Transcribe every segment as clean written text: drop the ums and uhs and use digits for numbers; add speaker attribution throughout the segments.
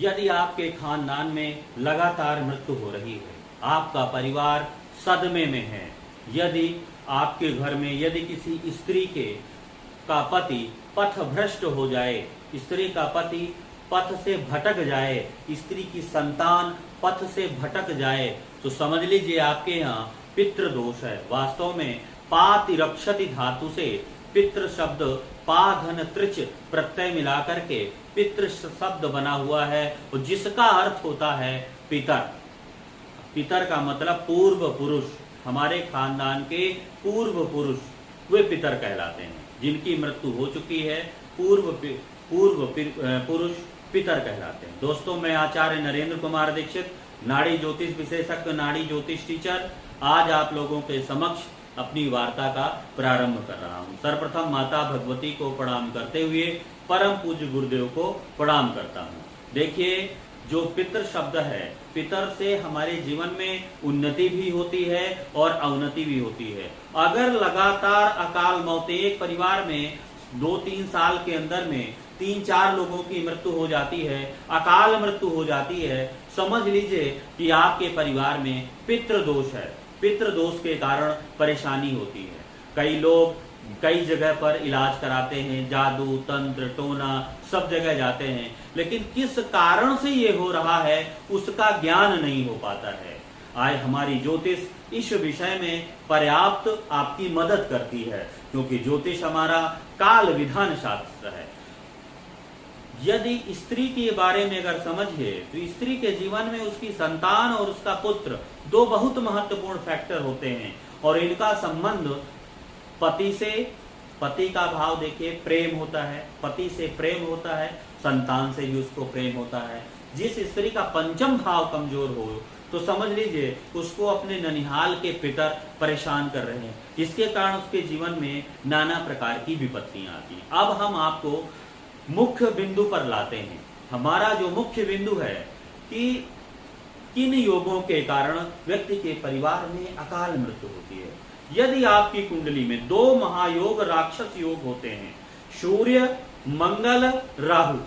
Speaker 1: यदि आपके खानदान में लगातार मृत्यु हो रही है, आपका परिवार सदमे में है, यदि आपके घर में यदि किसी स्त्री का पति पथभ्रष्ट हो जाए, स्त्री का पति पथ से भटक जाए, स्त्री की संतान पथ से भटक जाए, तो समझ लीजिए आपके यहाँ पितृ दोष है। वास्तव में पाति रक्षति धातु से पितृ शब्द पा धन त्रिच प्रत्यय मिला करके पितृ शब्द बना हुआ है, और जिसका अर्थ होता है पितर। पितर का मतलब पूर्व पुरुष, हमारे खानदान के पूर्व पुरुष वे पितर कहलाते हैं। जिनकी मृत्यु हो चुकी है पूर्व पुरुष पितर कहलाते हैं। दोस्तों, मैं आचार्य नरेंद्र कुमार दीक्षित, नाड़ी ज्योतिष विशेषज्ञ, नाड़ी ज्योतिष टीचर, आज आप लोगों के समक्ष अपनी वार्ता का प्रारंभ कर रहा हूं। सर्वप्रथम माता भगवती को प्रणाम करते हुए परम पूज्य गुरुदेव को प्रणाम करता हूं। देखिए, जो पितृ शब्द है, पितर से हमारे जीवन में उन्नति भी होती है और अवनति भी होती है। अगर लगातार अकाल मौत एक परिवार में 2-3 साल के अंदर में 3-4 लोगों की मृत्यु हो जाती है, अकाल मृत्यु हो जाती है, समझ लीजिए कि आपके परिवार में पितृ दोष है। पितृ दोष के कारण परेशानी होती है। कई लोग कई जगह पर इलाज कराते हैं, जादू तंत्र टोना सब जगह जाते हैं, लेकिन किस कारण से ये हो रहा है उसका ज्ञान नहीं हो पाता है। आज हमारी ज्योतिष इस विषय में पर्याप्त आपकी मदद करती है, क्योंकि ज्योतिष हमारा काल विधान शास्त्र है। यदि स्त्री के बारे में अगर समझिए तो स्त्री के जीवन में उसकी संतान और उसका पुत्र दो बहुत महत्वपूर्ण फैक्टर होते हैं, और इनका संबंध पति से, पति का भाव देखिए प्रेम होता है, पति से प्रेम होता है, संतान से भी उसको प्रेम होता है। जिस स्त्री का पंचम भाव कमजोर हो तो समझ लीजिए उसको अपने ननिहाल के पितर परेशान कर रहे हैं, इसके कारण उसके जीवन में नाना प्रकार की विपत्तियां आती हैं। अब हम आपको मुख्य बिंदु पर लाते हैं। हमारा जो मुख्य बिंदु है कि किन योगों के कारण व्यक्ति के परिवार में अकाल मृत्यु होती है। यदि आपकी कुंडली में 2 महायोग राक्षस योग होते हैं, सूर्य मंगल राहु,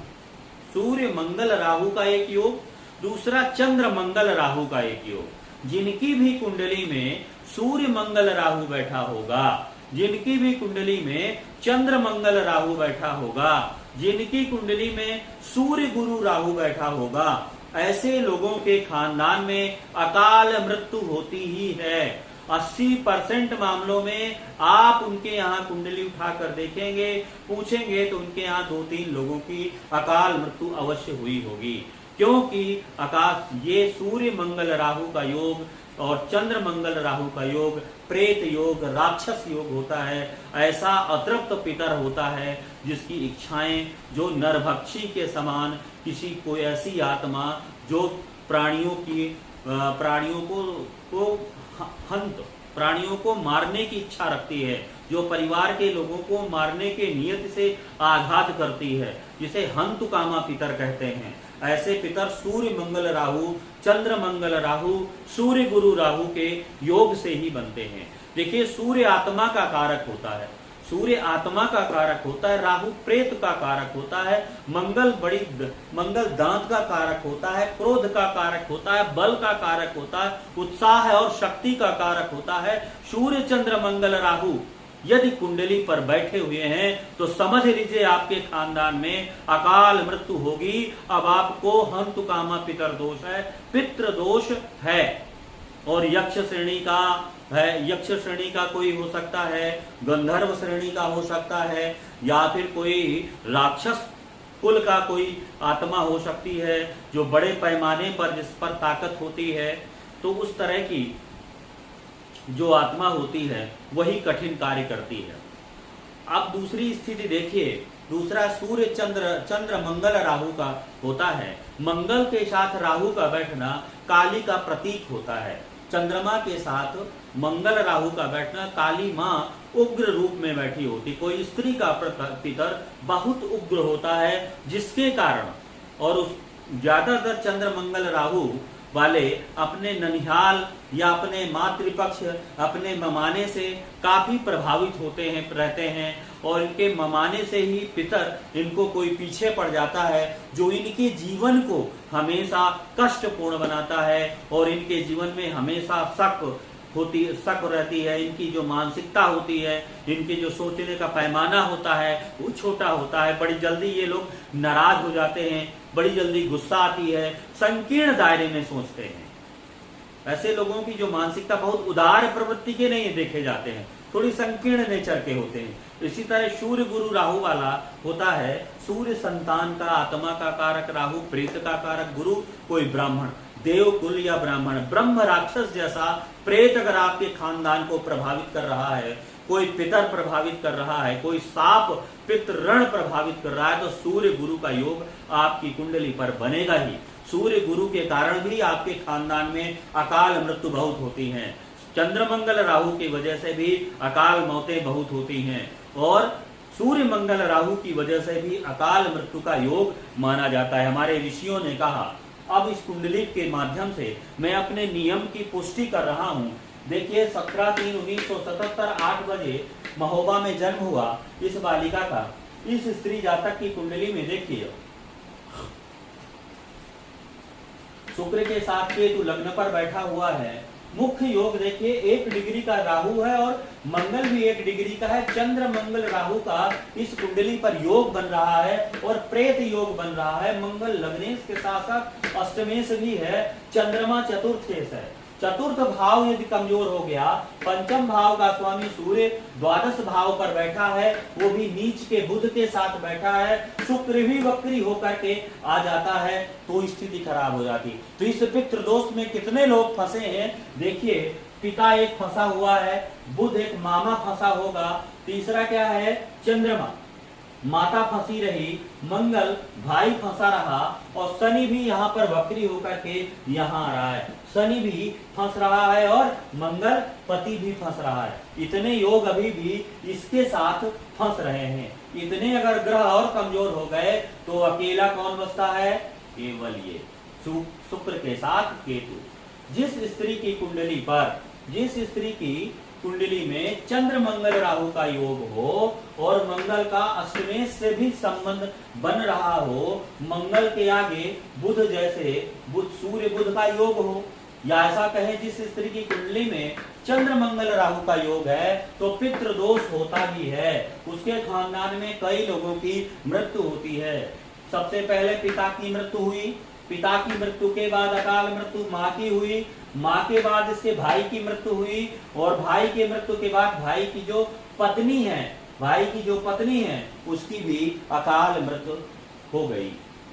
Speaker 1: सूर्य मंगल राहु का एक योग, दूसरा चंद्र मंगल राहु का एक योग, जिनकी भी कुंडली में सूर्य मंगल राहु बैठा होगा, जिनकी भी कुंडली में चंद्र मंगल राहु बैठा होगा, जिनकी कुंडली में सूर्य गुरु राहु बैठा होगा, ऐसे लोगों के खानदान में अकाल मृत्यु होती ही है। 80% मामलों में आप उनके यहाँ कुंडली उठाकर देखेंगे, पूछेंगे तो उनके यहाँ 2-3 लोगों की अकाल मृत्यु अवश्य हुई होगी। क्योंकि ये सूर्य मंगल राहु का योग और चंद्र मंगल राहु का योग प्रेत योग, राक्षस योग होता है। ऐसा अतृप्त पितर होता है जिसकी इच्छाएं जो नरभक्षी के समान, किसी कोई ऐसी आत्मा जो प्राणियों को मारने की इच्छा रखती है, जो परिवार के लोगों को मारने के नियत से आघात करती है, जिसे हंतुकामा पितर कहते हैं। ऐसे पितर सूर्य मंगल राहु, चंद्र मंगल राहु, सूर्य गुरु राहु के योग से ही बनते हैं। देखिए, सूर्य आत्मा का कारक होता है, सूर्य आत्मा का कारक होता है, राहु प्रेत का कारक होता है, मंगल दांत का कारक होता है, क्रोध का कारक होता है, बल का कारक होता है, उत्साह और शक्ति का कारक होता है। सूर्य चंद्र मंगल राहु यदि कुंडली पर बैठे हुए हैं तो समझ लीजिए आपके खानदान में अकाल मृत्यु होगी। अब आपको हंतुकामा पितर दोष है, पितृ दोष है, और यक्ष श्रेणी का है, यक्ष श्रेणी का कोई हो सकता है, गंधर्व श्रेणी का हो सकता है, या फिर कोई राक्षस कुल का कोई आत्मा हो सकती है जो बड़े पैमाने पर जिस पर ताकत होती है। तो उस तरह की जो आत्मा होती है वही कठिन कार्य करती है। अब दूसरी स्थिति देखिए, दूसरा सूर्य चंद्र मंगल राहु का होता है। मंगल के साथ राहु का बैठना काली का प्रतीक होता है। चंद्रमा के साथ मंगल राहु का बैठना, काली माँ उग्र रूप में बैठी होती। कोई स्त्री का पितर बहुत उग्र होता है, जिसके कारण, और ज्यादातर चंद्र मंगल राहु वाले अपने ननिहाल या अपने मातृपक्ष, अपने ममाने से काफी प्रभावित होते हैं, रहते हैं, और इनके ममाने से ही पितर इनको कोई पीछे पड़ जाता है, जो इनके जीवन को हमेशा कष्टपूर्ण बनाता है और इनके जीवन में हमेशा शक रहती है। इनकी जो मानसिकता होती है, इनके जो सोचने का पैमाना होता है वो छोटा होता है। बड़ी जल्दी ये लोग नाराज हो जाते हैं, बड़ी जल्दी गुस्सा आती है, संकीर्ण दायरे में सोचते हैं। ऐसे लोगों की जो मानसिकता बहुत उदार प्रवृत्ति के नहीं देखे जाते हैं, थोड़ी संकीर्ण नेचर के होते हैं। इसी तरह सूर्य गुरु राहु वाला होता है। सूर्य संतान का, आत्मा का कारक, राहु प्रेत का कारक, गुरु कोई ब्राह्मण, देव कुल या ब्राह्मण, ब्रह्म राक्षस जैसा प्रेत अगर आपके खानदान को प्रभावित कर रहा है, कोई पितर प्रभावित कर रहा है, कोई साप पितृ ऋण प्रभावित कर रहा है, तो सूर्य गुरु का योग आपकी कुंडली पर बनेगा ही। सूर्य गुरु के कारण भी आपके खानदान में अकाल मृत्यु बहुत होती हैं। चंद्रमंगल राहु की वजह से भी अकाल मौतें बहुत होती हैं, और सूर्य मंगल राहु की वजह से भी अकाल मृत्यु का योग माना जाता है। हमारे ऋषियों ने कहा। अब इस कुंडली के माध्यम से मैं अपने नियम की पुष्टि कर रहा हूं। देखिए 17/3/1977 8 बजे महोबा में जन्म हुआ इस बालिका का। इस स्त्री जातक की कुंडली में देखिए शुक्र के साथ केतु लग्न पर बैठा हुआ है। मुख्य योग देखिए 1 डिग्री का राहु है और मंगल भी 1 डिग्री का है। चंद्र मंगल राहु का इस कुंडली पर योग बन रहा है और प्रेत योग बन रहा है। मंगल लग्नेश के साथ साथ अष्टमेश भी है, चंद्रमा चतुर्थेश है। चतुर्थ भाव यदि कमजोर हो गया, पंचम भाव का स्वामी सूर्य द्वादश भाव पर बैठा है, वो भी नीच के बुध के साथ बैठा है, शुक्र भी वक्री होकर के आ जाता है, तो स्थिति खराब हो जाती। तो इस पितृ दोष में कितने लोग फंसे हैं देखिए। पिता एक फंसा हुआ है, बुध एक मामा फंसा होगा, तीसरा क्या है चंद्रमा, माता फंसी रही, मंगल भाई फंसा रहा, और शनि भी यहाँ पर वक्री होकर के यहाँ आ रहा है। शनि भी फंस रहा है और मंगल पति भी फंस रहा है। इतने योग अभी भी इसके साथ फंस रहे हैं। इतने अगर ग्रह और कमजोर हो गए तो अकेला कौन बचता है? केवल ये शुक्र के साथ केतु। जिस स्त्री की कुंडली पर, जिस स्त्री की कुंडली में चंद्र मंगल राहु का योग हो और मंगल का अष्टमेश से भी संबंध बन रहा हो, मंगल के आगे बुध जैसे सूर्य बुध का योग हो, या ऐसा कहे जिस स्त्री की कुंडली में चंद्र मंगल राहु का योग है, तो पितृ दोष होता भी है। उसके खानदान में कई लोगों की मृत्यु होती है। सबसे पहले पिता की मृत्यु हुई, पिता की मृत्यु के बाद अकाल मृत्यु माँ की हुई, माँ के बाद इसके भाई की मृत्यु हुई, और भाई के मृत्यु के बाद भाई की जो पत्नी है उसकी भी अकाल मृत्यु हो गई।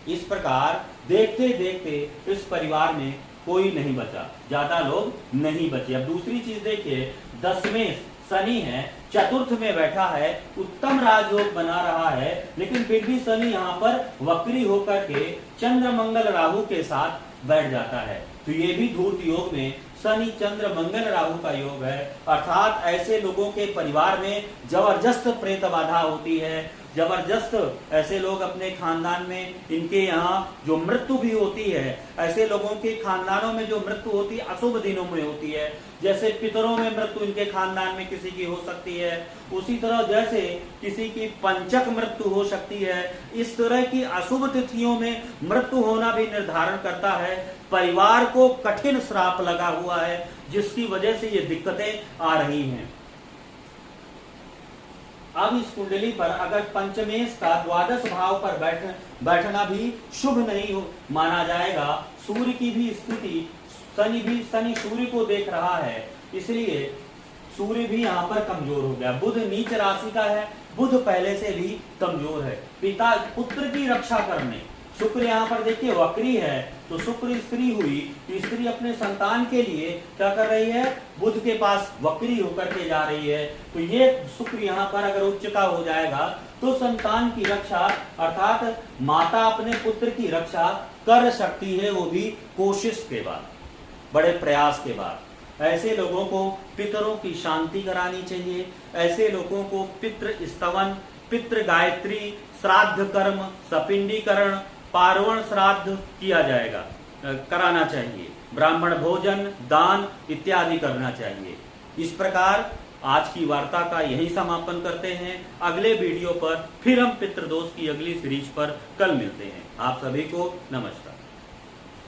Speaker 1: इस प्रकार देखते देखते इस परिवार में कोई नहीं बचा, ज्यादा लोग नहीं बचे। अब दूसरी चीज देखिए, दशमें शनि है, चतुर्थ में बैठा है, उत्तम राजयोग बना रहा है, लेकिन फिर भी शनि यहाँ पर वक्री होकर के चंद्र मंगल राहु के साथ बैठ जाता है। तो ये भी धूर्त योग में शनि चंद्र मंगल राहु का योग है। अर्थात ऐसे लोगों के परिवार में जबरदस्त प्रेत बाधा होती है, जबरदस्त ऐसे लोग अपने खानदान में, इनके यहाँ जो मृत्यु भी होती है, ऐसे लोगों के खानदानों में जो मृत्यु होती है अशुभ दिनों में होती है। जैसे पितरों में मृत्यु इनके खानदान में किसी की हो सकती है, उसी तरह जैसे किसी की पंचक मृत्यु हो सकती है, इस तरह की अशुभ तिथियों में मृत्यु होना भी निर्धारण करता है परिवार को कठिन श्राप लगा हुआ है, जिसकी वजह से ये दिक्कतें आ रही हैं। अब इस कुंडली पर अगर पंचमेश का द्वादश भाव पर बैठना भी शुभ नहीं माना जाएगा। सूर्य की भी स्थिति, शनि सूर्य को देख रहा है, इसलिए सूर्य भी यहाँ पर कमजोर हो गया। बुध नीच राशि का है, बुध पहले से भी कमजोर है। पिता पुत्र की रक्षा करने, शुक्र यहाँ पर देखिए वक्री है, तो शुक्र स्त्री हुई, स्त्री अपने संतान के लिए क्या कर रही है? बुध के पास वक्री होकर के जा रही है। तो ये शुक्र यहाँ पर अगर उच्च का हो जाएगा तो संतान की रक्षा, अर्थात माता अपने पुत्र की रक्षा कर सकती है, वो भी कोशिश के बाद, बड़े प्रयास के बाद। ऐसे लोगों को पितरों की शांति करानी चाहिए। ऐसे लोगों को पितृ स्तवन, पितृ गायत्री, श्राद्ध कर्म, सपिंडीकरण, पार्वण श्राद्ध किया जाएगा। कराना चाहिए, ब्राह्मण भोजन, दान इत्यादि करना चाहिए। इस प्रकार आज की वार्ता का यही समापन करते हैं। अगले वीडियो पर फिर हम पितृदोष की अगली सीरीज पर कल मिलते हैं। आप सभी को नमस्कार।